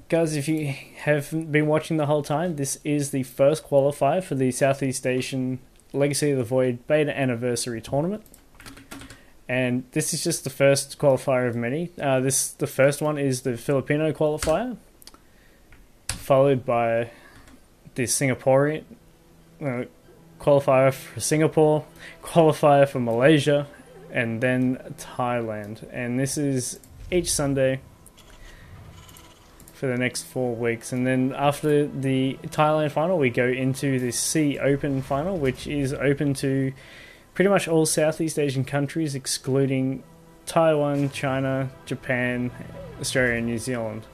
guys, if you have been watching the whole time, this is the first qualifier for the Southeast Asian Legacy of the Void Beta Anniversary Tournament. And this is just the first qualifier of many. The first one is the Filipino qualifier, followed by the Singaporean qualifier for Singapore, qualifier for Malaysia, and then Thailand. And this is each Sunday for the next 4 weeks. And then after the Thailand final, we go into the Sea Open final, which is open to pretty much all Southeast Asian countries, excluding Taiwan, China, Japan, Australia, and New Zealand.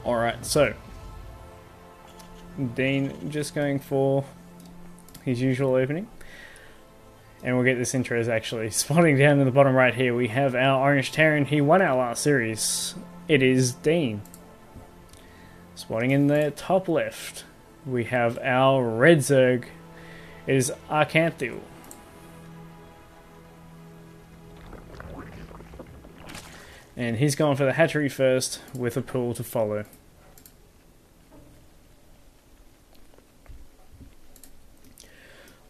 Alright, so Dean just going for his usual opening. And we'll get this intro actually. Spotting down in the bottom right here, we have our Orange Terran. He won our last series. It is Dean. Spotting in the top left, we have our Red Zerg. It is Arkanthiel. And he's gone for the hatchery first, with a pool to follow.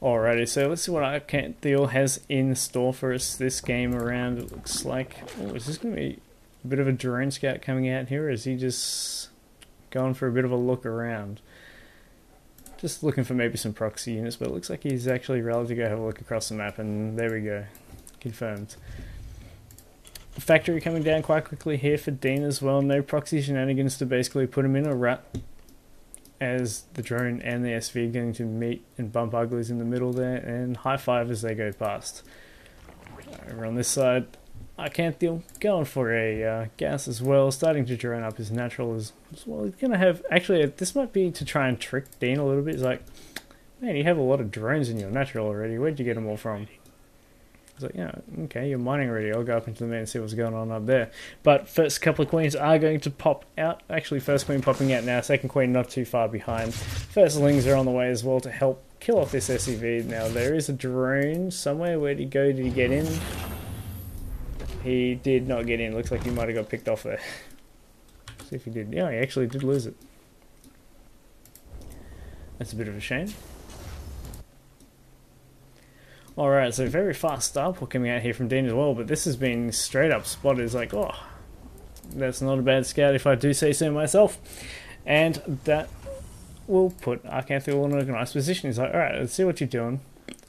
Alrighty, so let's see what Arkanthiel has in store for us this game around. It looks like... Oh, is this going to be a bit of a drone scout coming out here, or is he just going for a bit of a look around? Just looking for maybe some proxy units, but it looks like he's actually ready to go have a look across the map, and there we go. Confirmed. Factory coming down quite quickly here for Dean as well. No proxy shenanigans to basically put him in a rut, as the drone and the SV are going to meet and bump uglies in the middle there, and high five as they go past. Over on this side, Arkanthiel going for a gas as well, starting to drone up his natural as well. He's going to have... Actually, this might be to try and trick Dean a little bit. He's like, man, you have a lot of drones in your natural already. Where'd you get them all from? He's like, yeah, okay, you're mining already. I'll go up into the main and see what's going on up there. But first couple of queens are going to pop out. Actually, first queen popping out now. Second queen not too far behind. Firstlings are on the way as well to help kill off this SEV. Now, there is a drone somewhere. Where'd he go? Did he get in? He did not get in. Looks like he might have got picked off there. See if he did. Yeah, he actually did lose it. That's a bit of a shame. Alright, so very fast starport coming out here from Dean as well, but this has been straight up spotted. It's like, oh, that's not a bad scout if I do say so myself. And that will put Arkanthiel in a nice position. He's like, alright, let's see what you're doing.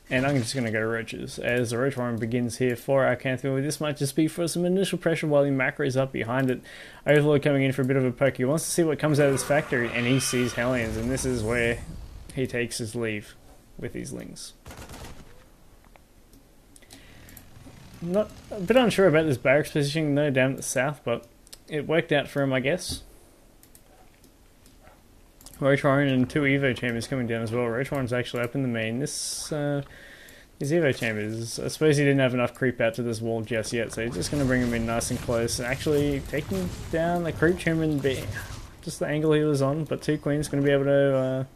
And I'm just going to go roaches. As the roach run begins here for Arkanthiel, this might just be for some initial pressure while he macros up behind it. Overlord coming in for a bit of a poke. He wants to see what comes out of this factory, and he sees Hellions, and this is where he takes his leave with his lings. Not a bit unsure about this barracks positioning though down at the south, but it worked out for him, I guess. Roach Warren and 2 Evo chambers coming down as well. Roach Warren's actually up in the main. This his Evo chambers, I suppose he didn't have enough creep out to this wall just yet, so he's just going to bring him in nice and close. Actually taking down the creep chamber and just the angle he was on, but 2 queens going to be able to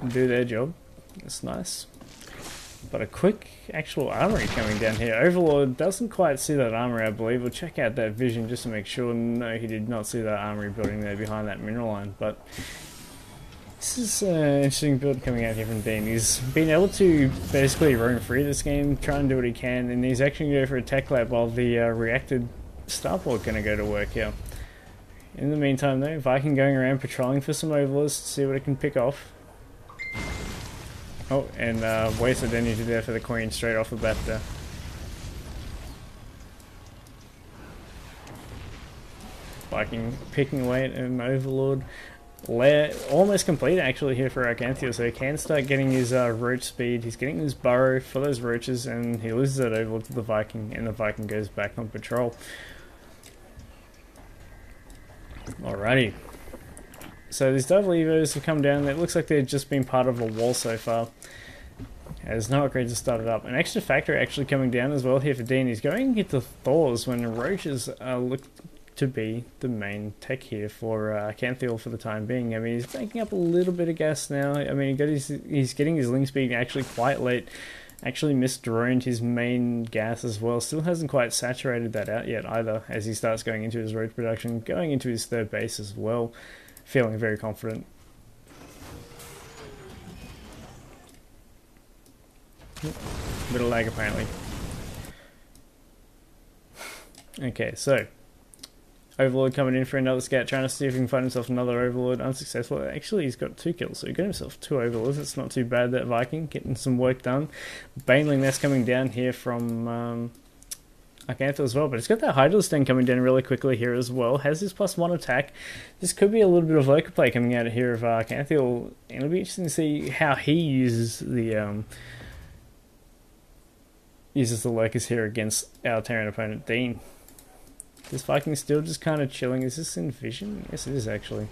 do their job. That's nice. But a quick actual armory coming down here. Overlord doesn't quite see that armory, I believe. We'll check out that vision just to make sure. No, he did not see that armory building there behind that mineral line. But this is an interesting build coming out here from Dean. He's been able to basically roam free this game, try and do what he can, and he's actually going to go for a tech lab while the reacted starport going to go to work here. In the meantime though, Viking going around patrolling for some overlords to see what it can pick off. Oh, and wasted energy there for the queen straight off the bat there. Viking picking away at an overlord. Lair almost complete actually here for Arkanthiel, so he can start getting his roach speed. He's getting his burrow for those roaches, and he loses that overlord to the Viking, and the Viking goes back on patrol. Alrighty. So these double evos have come down. It looks like they've just been part of a wall so far, as no upgrades have started up. An extra factor actually coming down as well here for Dean. He's going into Thors when roaches look to be the main tech here for Arkanthiel for the time being. I mean, he's making up a little bit of gas now. I mean, he's getting his link speed actually quite late. Actually misdroned his main gas as well. Still hasn't quite saturated that out yet either, as he starts going into his roach production, going into his third base as well, feeling very confident. Bit of lag apparently. Okay, so Overlord coming in for another scout, trying to see if he can find himself another Overlord. Unsuccessful. Actually, he's got 2 kills, so he got himself 2 Overlords. It's not too bad, that Viking, getting some work done. Baneling Nest coming down here from Arkanthiel as well, but it's got that Hydralistan coming down really quickly here as well. Has his +1 attack. This could be a little bit of Lurker play coming out of here of Arkanthiel. It'll be interesting to see how he uses the Lurkers here against our Terran opponent, Dean. This Viking's still just kind of chilling. Is this in vision? Yes, it is actually.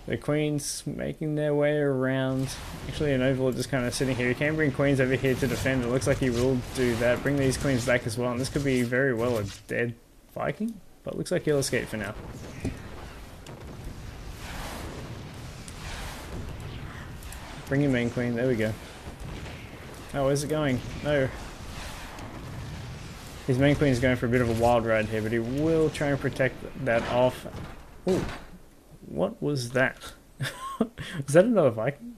The Queens making their way around. Actually, an Overlord just kind of sitting here. He can bring Queens over here to defend. It looks like he will do that. Bring these Queens back as well. And this could be very well a dead Viking. But looks like he'll escape for now. Bring your main Queen. There we go. Oh, where's it going? No. His main Queen is going for a bit of a wild ride here, but he will try and protect that off. Ooh, what was that? Was that another Viking?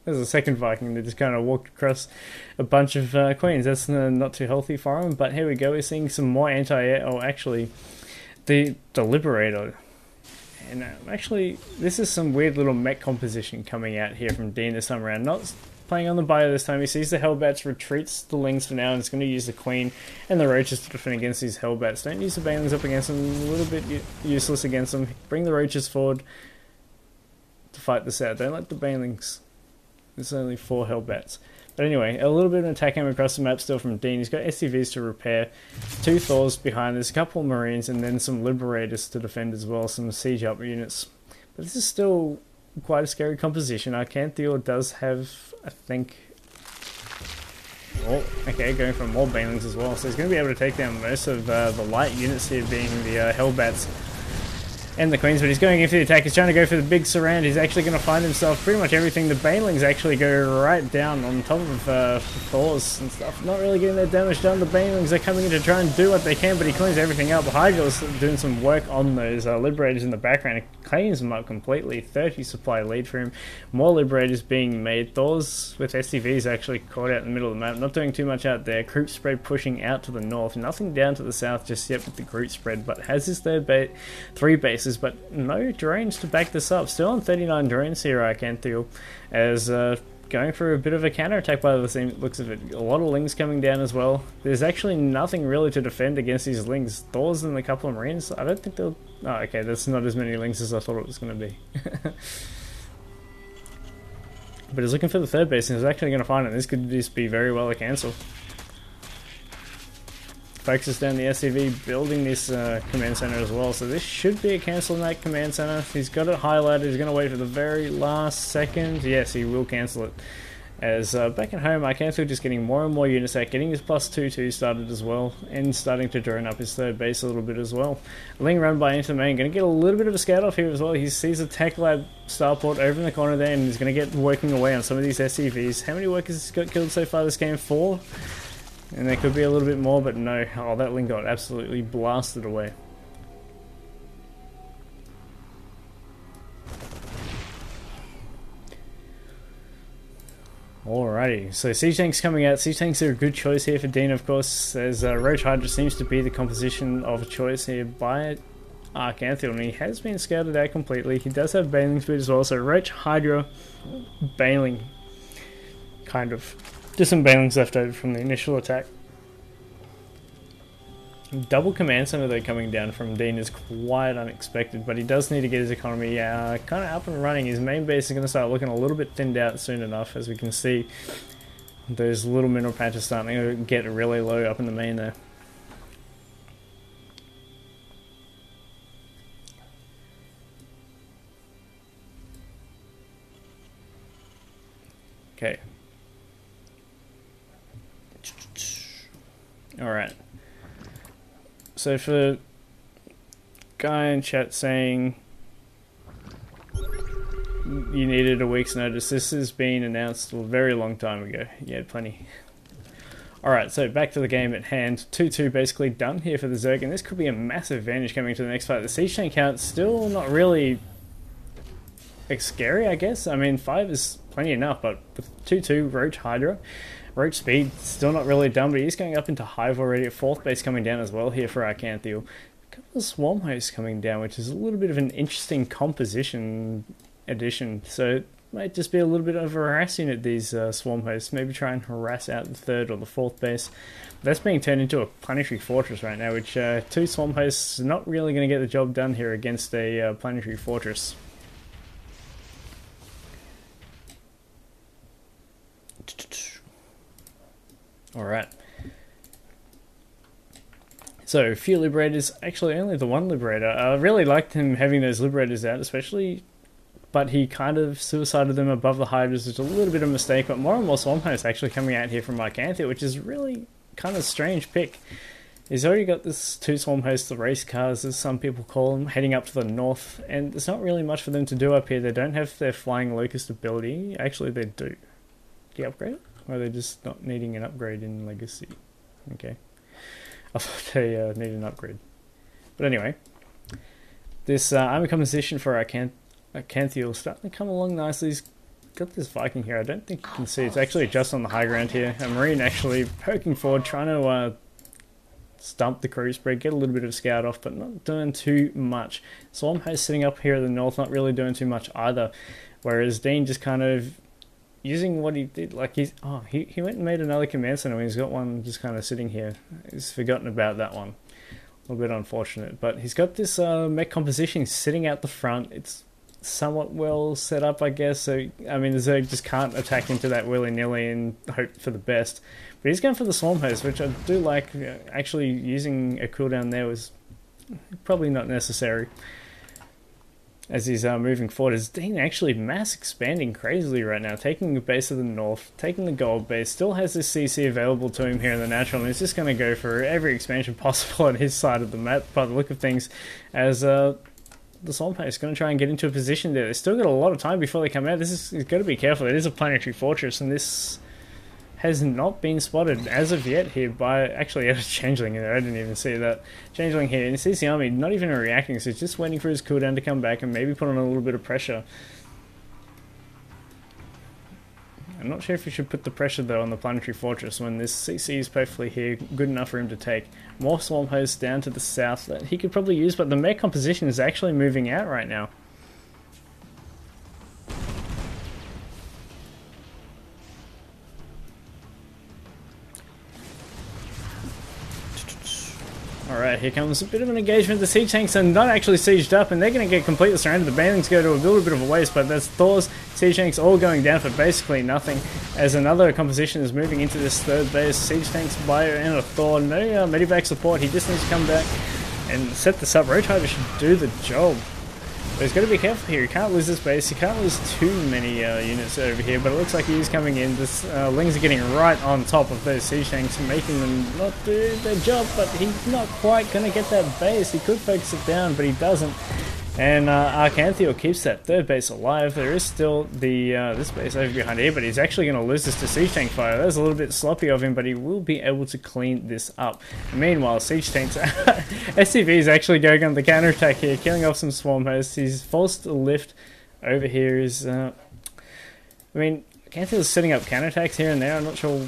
There's a second Viking that just kind of walked across a bunch of Queens. That's not too healthy for him, but here we go. We're seeing some more anti-air. Oh, actually, the Liberator. And actually, this is some weird little mech composition coming out here from Dean this time around. Not playing on the bio this time. He sees the Hellbats, retreats the Lings for now, and it's going to use the Queen and the Roaches to defend against these Hellbats. Don't use the Banelings up against them. A little bit useless against them. Bring the Roaches forward to fight this out. Don't let the Banelings. There's only 4 Hellbats. But anyway, a little bit of an attack aim across the map still from Dean. He's got SCVs to repair, 2 Thors behind. There's a couple of Marines and then some Liberators to defend as well, some siege up units. But this is still quite a scary composition. Arkanthiel does have, I think... Oh, okay, going for more Banelings as well. So he's going to be able to take down most of the light units here, being the Hellbats and the Queens, but he's going in for the attack. He's trying to go for the big surround. He's actually going to find himself pretty much everything. The Banelings actually go right down on top of Thors and stuff. Not really getting their damage done. The Banelings are coming in to try and do what they can, but he cleans everything up. Hydra's doing some work on those Liberators in the background. He cleans them up completely. 30 supply lead for him. More Liberators being made. Thors with SCVs actually caught out in the middle of the map. Not doing too much out there. Group spread pushing out to the north. Nothing down to the south just yet with the group spread, but has his third 3 bases, but no drones to back this up. Still on 39 drones here, Arkanthiel, as going for a bit of a counter-attack by the looks of it. A lot of Lings coming down as well. There's actually nothing really to defend against these Lings. Thors and a couple of Marines, I don't think they'll... Oh, okay, that's not as many Lings as I thought it was going to be. But he's looking for the third base and he's actually going to find it. This could just be very well a cancel. Focuses down the SCV, building this command center as well. So this should be a cancel in that command center. He's got it highlighted. He's going to wait for the very last second. Yes, he will cancel it. As back at home, Arkanthiel just getting more and more units out, getting his +2/2 started as well, and starting to drone up his third base a little bit as well. Ling run by into the main, going to get a little bit of a scout off here as well. He sees a Tech Lab starport over in the corner there, and he's going to get working away on some of these SCVs. How many workers has got killed so far this game? 4? And there could be a little bit more, but no. Oh, that Ling got absolutely blasted away. Alrighty, so Siege Tanks coming out. Siege Tanks are a good choice here for Dean, of course, as Roach Hydra seems to be the composition of choice here by Arkanthiel, and he has been scouted out completely. He does have Baneling speed as well, so Roach Hydra, Baneling, kind of. Just some Banelings left over from the initial attack. Double command center though coming down from Dean is quite unexpected, but he does need to get his economy kind of up and running. His main base is going to start looking a little bit thinned out soon enough, as we can see those little mineral patches starting to get really low up in the main there. Okay. Alright. So for guy in chat saying you needed a week's notice, this has been announced a very long time ago. You had plenty Alright, so back to the game at hand. 2-2 basically done here for the Zerg, and this could be a massive advantage coming to the next fight. The siege tank count still not really scary, I guess. I mean, 5 is plenty enough, but with 2-2, Roach Hydra, Roach speed still not really done, but he's going up into Hive already. 4th base coming down as well here for Arkanthiel. A couple of Swarm hosts coming down, which is a little bit of an interesting composition addition. So might just be a little bit of a harass unit, these Swarm hosts. Maybe try and harass out the 3rd or the 4th base. That's being turned into a planetary fortress right now, which 2 Swarm hosts is not really going to get the job done here against a planetary fortress. Alright. So, a few Liberators. Actually, only the one Liberator. I really liked him having those Liberators out, especially, but he kind of suicided them above the Hydras, which is a little bit of a mistake, but more and more Swarm hosts actually coming out here from Arkanthiel, which is really kind of strange pick. He's already got this 2 Swarm hosts, the race cars, as some people call them, heading up to the north, and there's not really much for them to do up here. They don't have their Flying Locust ability. Actually, they do. Do you upgrade it? Or are they just not needing an upgrade in Legacy? Okay. I thought they needed an upgrade. But anyway, this army composition for Arkanthiel starting to come along nicely. He's got this Viking here. I don't think you can see. It's actually just on the high ground here. A Marine actually poking forward, trying to stump the crew spread, get a little bit of scout off, but not doing too much. Swarm host sitting up here at the north, not really doing too much either. Whereas Dean just kind of using what he did, like he went and made another command center, and he's got one just kind of sitting here. He's forgotten about that one. A little bit unfortunate, but he's got this mech composition sitting out the front. It's somewhat well set up, I guess. So I mean, the Zerg just can't attack into that willy-nilly and hope for the best. But he's going for the Swarm host, which I do like. Actually, using a cooldown there was probably not necessary. As he's moving forward, is Dean actually mass expanding crazily right now, taking the base of the north, taking the gold base, still has this CC available to him here in the natural, and he's just going to go for every expansion possible on his side of the map by the look of things, as the Swarm host is going to try and get into a position there. They've still got a lot of time before they come out. He's got to be careful. It is a planetary fortress, and this has not been spotted as of yet here by, actually, a Changeling there. I didn't even see that. Changeling here, and he sees the army not even reacting, so he's just waiting for his cooldown to come back and maybe put on a little bit of pressure. I'm not sure if you should put the pressure though on the planetary fortress when this CC is perfectly here, good enough for him to take. More Swarm hosts down to the south that he could probably use, but the mech composition is actually moving out right now. Alright, here comes a bit of an engagement. The siege tanks are not actually sieged up, and they're going to get completely surrounded. The bandings go to a little bit of a waste, but that's Thor's siege tanks all going down for basically nothing, as another composition is moving into this 3rd base. Siege tanks, Bio, and a Thor. No medivac support. He just needs to come back and set this up. Roach Hydra should do the job. But he's got to be careful here. He can't lose this base. He can't lose too many units over here, but it looks like he's coming in. This Lings are getting right on top of those siege tanks, making them not do their job, but he's not quite going to get that base. He could focus it down, but he doesn't. And Arkanthiel keeps that 3rd base alive. There is still the this base over behind here, but he's actually going to lose this to siege tank fire. That was a little bit sloppy of him, but he will be able to clean this up. Meanwhile, siege tanks, SCV is actually going on the counterattack here, killing off some Swarm hosts. He's forced a lift over here. I mean, Arkanthiel is setting up counterattacks here and there. I'm not sure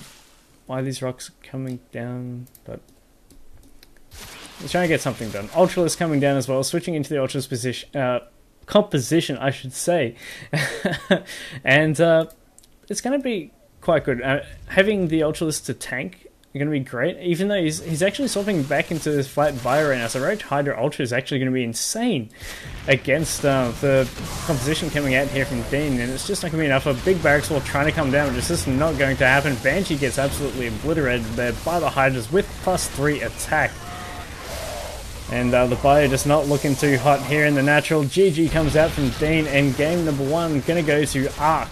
why these rocks are coming down, but he's trying to get something done. Ultralisk coming down as well, switching into the Ultralisk position, composition, I should say. And it's going to be quite good. Having the Ultralisk to tank is going to be great, even though he's actually swapping back into this flat bio right now. So Roach Hydra Ultra is actually going to be insane against the composition coming out here from Dean, and it's just not going to be enough. A big barracks wall trying to come down, but it's just not going to happen. Banshee gets absolutely obliterated there by the Hydras with +3 attack. And the bio just not looking too hot here in the natural. GG comes out from Dean, and game number 1 going to go to Ark.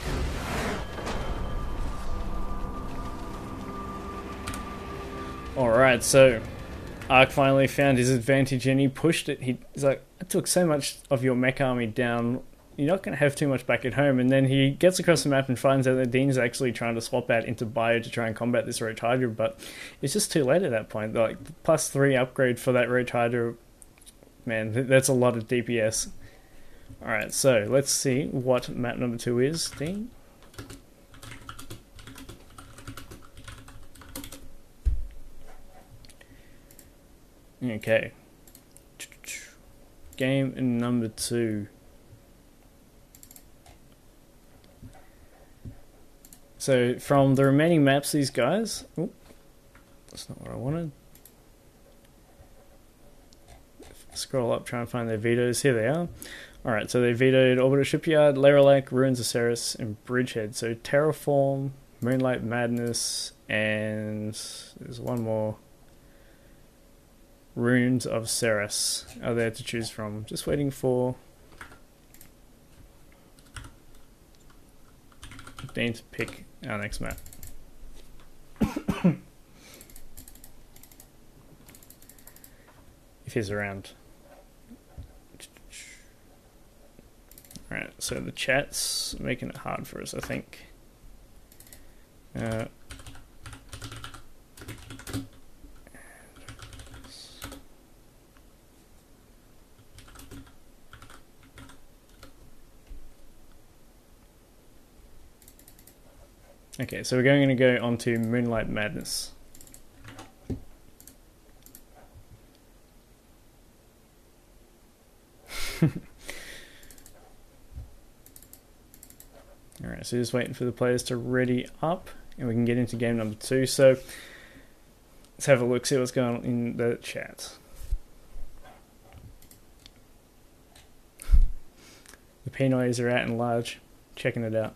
Alright, so Ark finally found his advantage and he pushed it. He's like, I took so much of your mech army down you're not going to have too much back at home. And then he gets across the map and finds out that Dean's actually trying to swap out into Bio to try and combat this Roach Hydra, but it's just too late at that point. Like, +3 upgrade for that Roach Hydra, man, that's a lot of DPS. Alright, so let's see what map number 2 is, Dean. Okay. Game number 2. So from the remaining maps, these guys... Oh, that's not what I wanted. Scroll up, try and find their vetoes. Here they are. Alright, so they vetoed Orbital Shipyard, Lerolac, Ruins of Ceres, and Bridgehead. So Terraform, Moonlight Madness, and there's one more. Ruins of Ceres are there to choose from. Just waiting for Dean to pick our next map. If he's around. Alright, so the chat's making it hard for us, I think. Okay, so we're going to go on to Moonlight Madness. Alright, so just waiting for the players to ready up and we can get into game number 2. So let's have a look, see what's going on in the chat. The Pinoys are out and large, checking it out.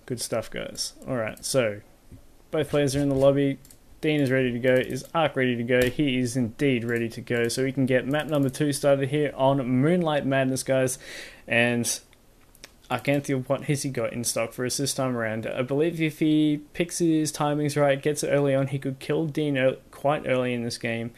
Good stuff, guys. Alright, so both players are in the lobby. Dean is ready to go. Is Ark ready to go? He is indeed ready to go. So we can get map number 2 started here on Moonlight Madness, guys. And Arkanthiel, what has he got in stock for us this time around? I believe if he picks his timings right, gets it early on, he could kill Dean quite early in this game.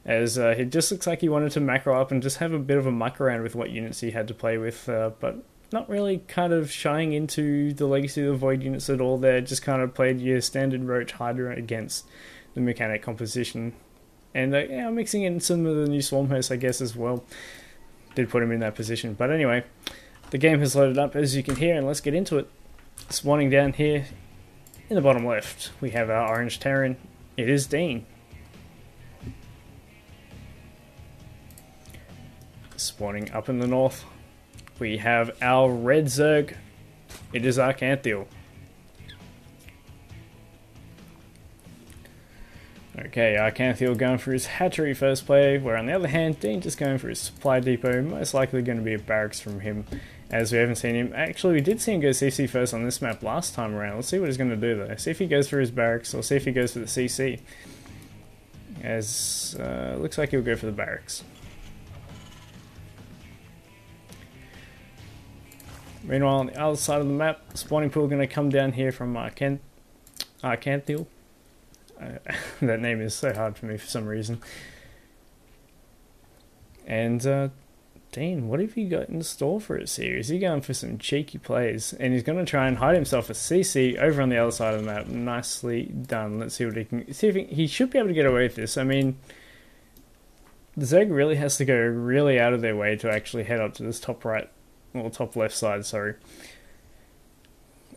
As it just looks like he wanted to macro up and just have a bit of a muck around with what units he had to play with. But not really kind of shying into the Legacy of the Void units at all there. Just kind of played your standard Roach Hydra against the mechanic composition. And yeah, mixing in some of the new Swarm hosts, I guess, as well. Did put him in that position. But anyway, the game has loaded up, as you can hear, and let's get into it. Spawning down here in the bottom left, we have our Orange Terran. It is Dean. Spawning up in the north, we have our Red Zerg. It is Arkanthiel. Okay, Arkanthiel going for his hatchery first play, where on the other hand, Dean just going for his supply depot. Most likely going to be a barracks from him, as we haven't seen him. Actually, we did see him go CC first on this map last time around. Let's see what he's going to do though. See if he goes for his barracks, or see if he goes for the CC. As looks like he'll go for the barracks. Meanwhile, on the other side of the map, spawning pool going to come down here from Arkanthiel. That name is so hard for me for some reason. And Dean, what have you got in store for us here? Is he going for some cheeky plays? And he's going to try and hide himself a CC over on the other side of the map. Nicely done. Let's see what he can... See if he should be able to get away with this. I mean, the Zerg really has to go really out of their way to actually head up to this top right, or top left side, sorry.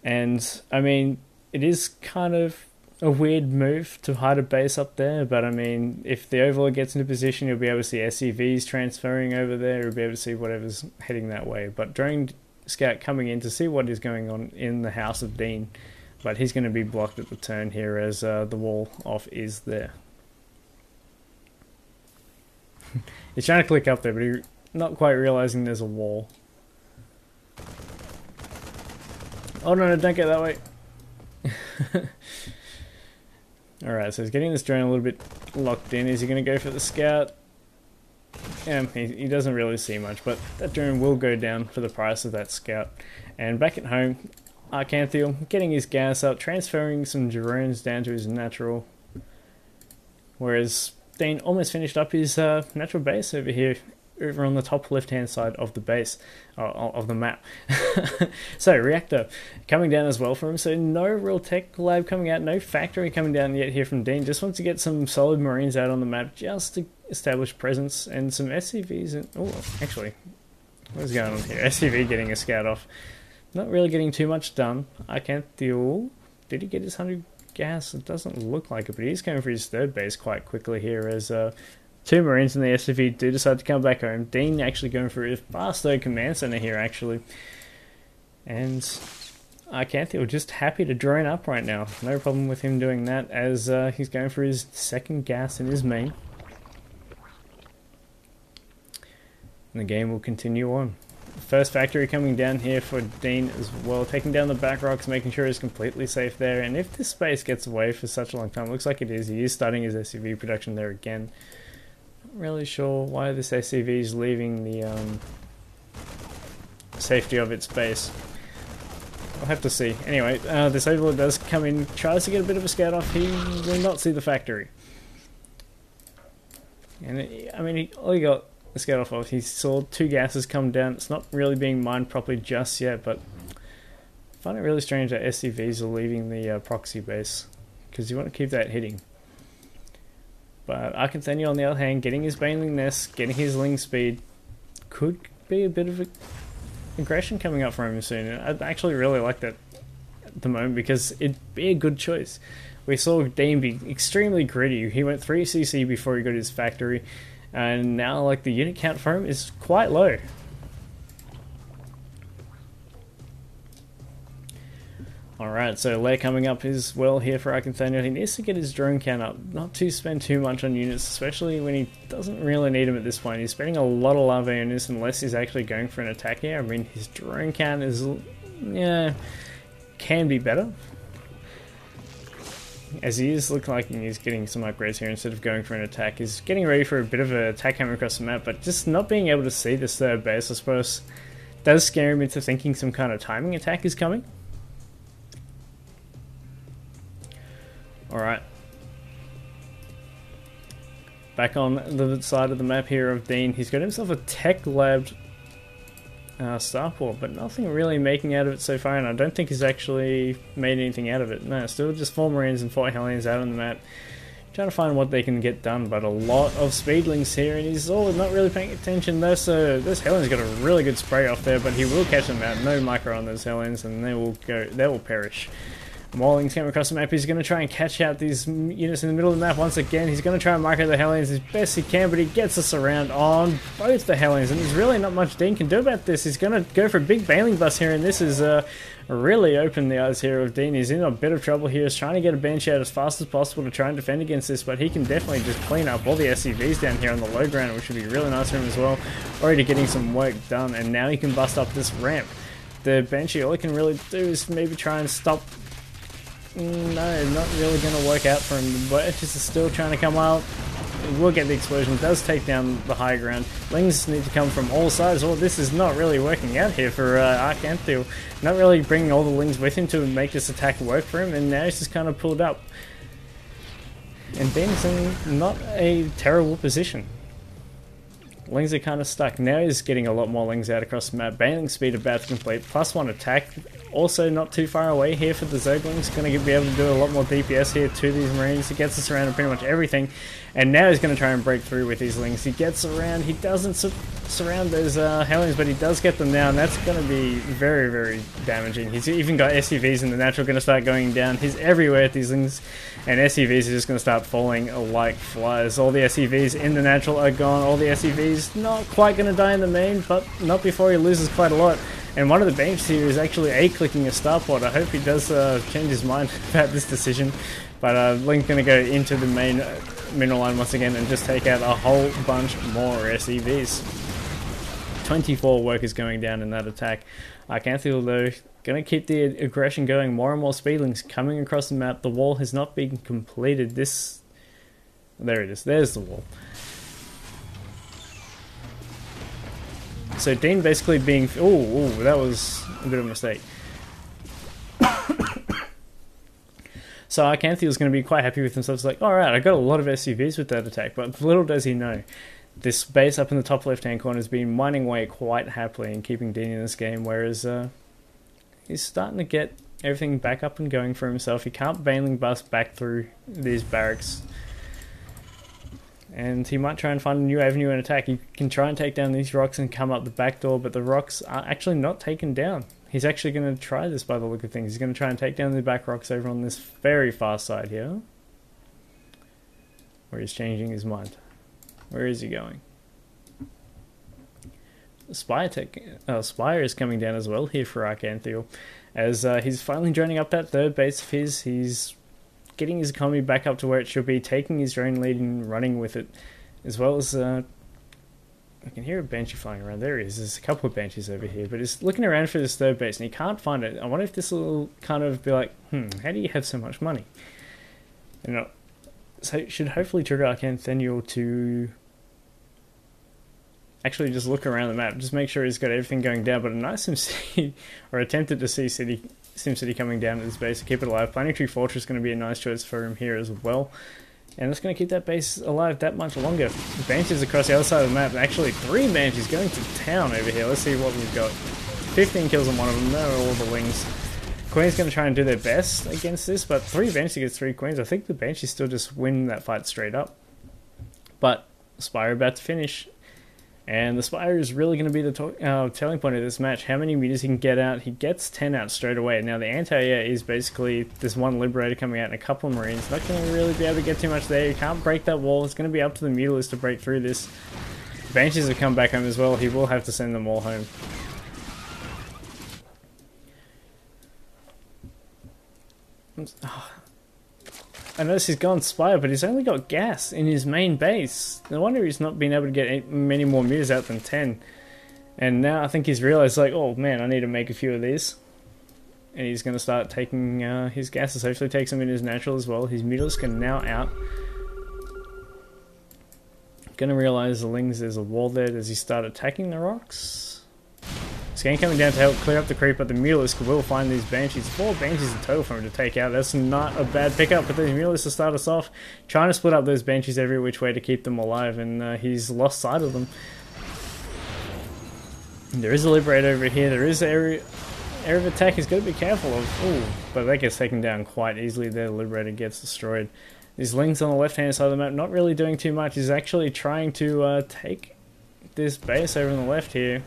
And, I mean, it is kind of a weird move to hide a base up there, but I mean, if the Overlord gets into position, you'll be able to see SCVs transferring over there, you'll be able to see whatever's heading that way. But Drone Scout coming in to see what is going on in the house of Dean, but he's going to be blocked at the turn here as the wall off is there. He's trying to click up there, but he's not quite realising there's a wall. Oh no, don't get that way. Alright, so he's getting this drone a little bit locked in. Is he going to go for the scout? Yeah, he doesn't really see much, but that drone will go down for the price of that scout. And back at home, Arkanthiel getting his gas up, transferring some drones down to his natural. Whereas Dean almost finished up his natural base over here. over on the top left-hand side of the base, of the map. So, reactor coming down as well for him. So, no real tech lab coming out, no factory coming down yet here from Dean. Just wants to get some solid Marines out on the map just to establish presence and some SCVs. And oh, actually, what is going on here? SCV getting a scout off. Not really getting too much done. Arkanthiel, did he get his 100 gas? It doesn't look like it, but he's going for his third base quite quickly here as two Marines in the SCV do decide to come back home. Dean actually going for a fast though command center here actually. And Arkanthiel just happy to drone up right now. No problem with him doing that as he's going for his second gas in his main. And the game will continue on. First factory coming down here for Dean as well, taking down the back rocks, making sure he's completely safe there. And if this space gets away for such a long time, looks like it is, he is starting his SCV production there again. Not really sure why this SCV is leaving the safety of its base. I'll have to see. Anyway, this Overlord does come in, tries to get a bit of a scout off. He will not see the factory. And I mean, all he got the scout off of, he saw two gases come down. It's not really being mined properly just yet, but I find it really strange that SCVs are leaving the proxy base, because you want to keep that hitting. But Arkanthiel on the other hand, getting his Baneling nest, getting his Ling speed, could be a bit of aggression coming up for him soon. I actually really like that at the moment, because it'd be a good choice. We saw Dean be extremely gritty. He went 3 CC before he got his factory, and now like the unit count for him is quite low. Alright, so layer coming up as well here for Arkanthiel. He needs to get his drone count up, not to spend too much on units, especially when he doesn't really need them at this point. He's spending a lot of lava units unless he's actually going for an attack here. I mean, his drone count is, yeah, can be better. As he is looking like he's getting some upgrades here instead of going for an attack. He's getting ready for a bit of an attack coming across the map, but just not being able to see this third base, I suppose, does scare him into thinking some kind of timing attack is coming. Alright. Back on the side of the map here of Dean, he's got himself a tech lab starport, but nothing really making out of it so far, and I don't think he's actually made anything out of it. No, still just 4 Marines and 4 Hellions out on the map, trying to find what they can get done, but a lot of Speedlings here, and he's not really paying attention though, so this Hellion's got a really good spray off there, but he will catch them out. No micro on those Hellions, and they will perish. Mauling's coming across the map. He's going to try and catch out these units in the middle of the map once again. He's going to try and micro the Hellions as best he can, but he gets us around on both the Hellions, and there's really not much Dean can do about this. He's going to go for a big Baneling bust here, and this is really opened the eyes here of Dean. He's in a bit of trouble here. He's trying to get a bench out as fast as possible to try and defend against this, but he can definitely just clean up all the SCVs down here on the low ground, which would be really nice for him as well. Already getting some work done, and now he can bust up this ramp. The Banshee, all he can really do is maybe try and stop. No, not really going to work out for him. The Birches are still trying to come out. He will get the explosion. It does take down the high ground. Lings need to come from all sides. Well, this is not really working out here for Arkanthiel. Not really bringing all the Lings with him to make this attack work for him, and now he's just kind of pulled up. And Dean's in not a terrible position. Lings are kind of stuck. Now he's getting a lot more Lings out across the map. Baneling speed about to complete. +1 attack. Also not too far away here for the Zerglings. Going to be able to do a lot more DPS here to these Marines. He gets us around in pretty much everything. And now he's going to try and break through with these Lings. He gets around. He doesn't surround those Hellions, but he does get them now. And that's going to be very, very damaging. He's even got SCVs in the natural going to start going down. He's everywhere at these Lings. And SCVs are just going to start falling like flies. All the SCVs in the natural are gone. All the SCVs not quite going to die in the main, but not before he loses quite a lot. And one of the banks here is actually A-clicking a starport. I hope he does change his mind about this decision. But Link's going to go into the main mineral line once again and just take out a whole bunch more SCVs. 24 workers going down in that attack. Arkanthiel though, going to keep the aggression going. More and more Speedlings coming across the map. The wall has not been completed. There it is. There's the wall. So Dean basically being... Oh, that was a bit of a mistake. So Arkanthiel is going to be quite happy with himself. It's like, alright, I got a lot of SCVs with that attack, but little does he know. this base up in the top left-hand corner has been mining away quite happily and keeping Dean in this game, whereas he's starting to get everything back up and going for himself. He can't Baneling bust back through these barracks, and he might try and find a new avenue and attack. He can try and take down these rocks and come up the back door, but the rocks are actually not taken down. He's actually going to try this by the look of things. He's going to try and take down the back rocks over on this very far side here, where he's changing his mind. Where is he going? Spire is coming down as well here for Arkanthiel, as he's finally droning up that third base of his. He's getting his economy back up to where it should be, taking his drone lead and running with it, as well as I can hear a Banshee flying around. There he is. There's a couple of Banshees over here, but he's looking around for this third base and he can't find it. I wonder if this will kind of be like, how do you have so much money? So it should hopefully trigger Arkanthiel to actually just look around the map, just make sure he's got everything going down. But a nice SimCity, or attempted to see SimCity coming down to this base to keep it alive. Planetary Fortress is going to be a nice choice for him here as well, and it's going to keep that base alive that much longer. Banshees across the other side of the map, actually 3 Banshees going to town over here. Let's see what we've got. 15 kills on one of them, there are all the wings. Queen's going to try and do their best against this, but 3 Banshees against 3 Queens. I think the Banshees still just win that fight straight up. But Spire about to finish, and the Spire is really going to be the telling point of this match. How many meters he can get out. He gets 10 out straight away. Now the anti-air is basically this one Liberator coming out and a couple of Marines. Not going to really be able to get too much there. You can't break that wall. It's going to be up to the Mutalists to break through this. Banshees have come back home as well. He will have to send them all home. I notice he's gone Spire, but he's only got gas in his main base. No wonder he's not been able to get many more meters out than 10. And now I think he's realised, like, oh man, I need to make a few of these. And he's going to start taking his gases. Hopefully takes them in his natural as well. His Mutalisk are now out. Going to realise the Lings, there's a wall there. Does he start attacking the rocks? Scan coming down to help clear up the creep, but the Mutalisk will find these Banshees. 4 Banshees in total for him to take out. That's not a bad pickup, but these Mutalisks will start us off, trying to split up those Banshees every which way to keep them alive, and he's lost sight of them. There is a Liberator over here. There is area of attack he's got to be careful of. Ooh, but that gets taken down quite easily there. The Liberator gets destroyed. These Lings on the left-hand side of the map not really doing too much. He's actually trying to take this base over on the left here.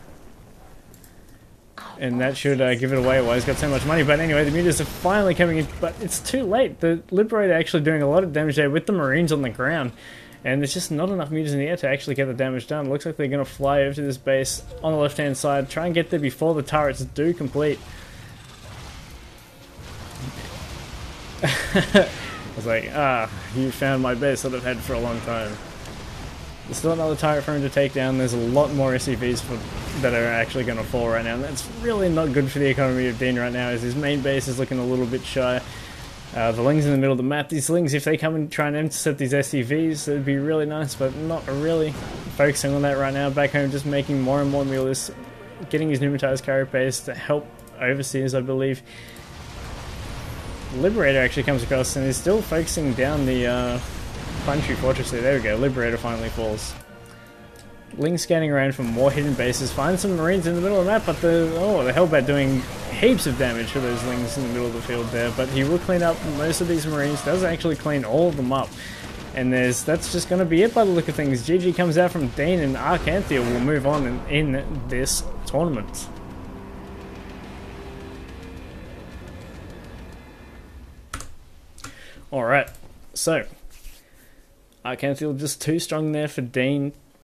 And that should give it away while he's got so much money. But anyway, the Mutas are finally coming in, but it's too late. The Liberator actually doing a lot of damage there with the Marines on the ground. And there's just not enough Mutas in the air to actually get the damage done. Looks like they're going to fly over to this base on the left-hand side, try and get there before the turrets do complete. I was like, you found my base that I've had for a long time. There's still another turret for him to take down. There's a lot more SCVs that are actually going to fall right now. And that's really not good for the economy of Dean right now, as his main base is looking a little bit shy. The Lings in the middle of the map. These Lings, if they come and try and intercept these SCVs, that'd be really nice, but not really focusing on that right now. Back home, just making more and more Mutalists, getting his pneumatized carry base to help overseers, I believe. Liberator actually comes across and is still focusing down the Planetary Fortress there. There we go, Liberator finally falls. Ling scanning around for more hidden bases, finds some Marines in the middle of the map, but the Hellbat doing heaps of damage to those Lings in the middle of the field there, but he will clean up most of these Marines, does actually clean all of them up. And that's just going to be it by the look of things. GG comes out from Dean, and Arkanthiel will move on in this tournament. Alright, so Arkanthiel just too strong there for Dean.